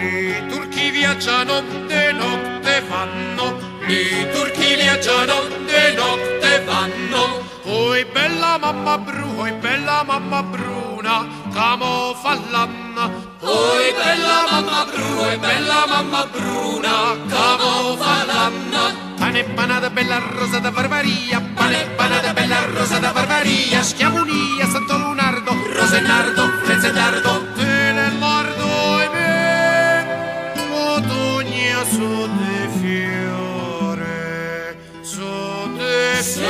I turchi viaggiano, de notte vanno, i turchi viaggiano, de notte vanno. Oi bella mamma bru, oi bella mamma bruna, camo fallanna. Oi bella mamma bru, oi bella mamma bruna, camo fallanna. Pane panata bella rosa da Barbaria, pane panata bella rosa da Barbaria, Schiavonia, Santo Lunardo, Rosenardo, Frenzedardo, Telelardo e me, Otogna su de fiore, su de fiore.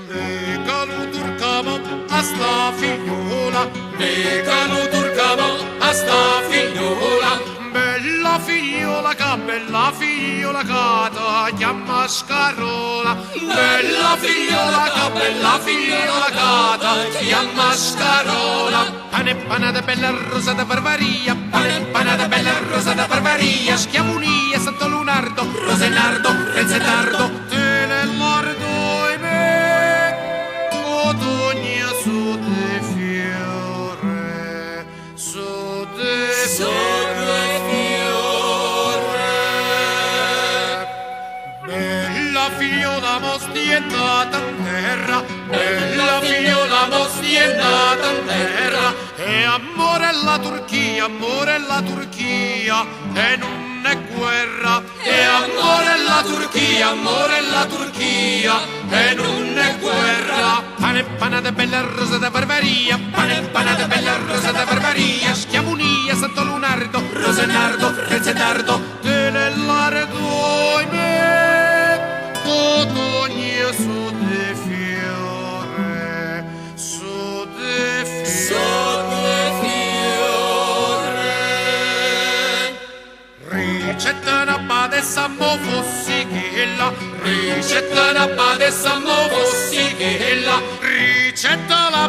Becalu turcamo a sta figliola, becalu turcamo a sta figliola. Bella figliola cata, chiama Scarola. Bella figliola cata, chiama Scarola. Pane panata bella rosa da Barbaria, pane panata bella rosa da Barbaria, Schiavonia, Santo Lunardo, Rosenardo, Frenzedardo, Telelardo e me, Otogna su de fiore, su de fiore. Figliola mostiennata in terra, bella figliola mostiennata in terra, e amore la Turchia, e non è guerra, e amore la Turchia, e non è guerra. Pane panata bella rosa da Barbaria, pane panata bella rosa da Barbaria, Schiavonia, Santo Lunardo, Rosenardo, Frenzedardo, Telelardo e me. Otogna su de fiore, su de fiore. Ricetta una badessa mo fossi chella, ricetta una badessa mo fossi chella, ricetta la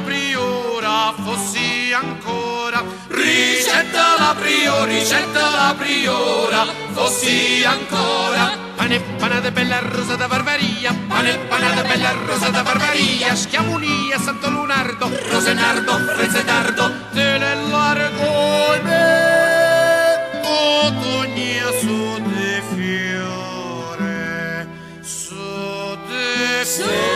priora, fossi ancora, ricetta la priora, fossi ancora. Pane panata bella rosa da Barbaria, pane panata bella rosa da Barbaria, Schiavonia, Santo Lunardo, Rosenardo, Frenzedardo, Telelardo e me, Otogna su de fiore, su de fiore.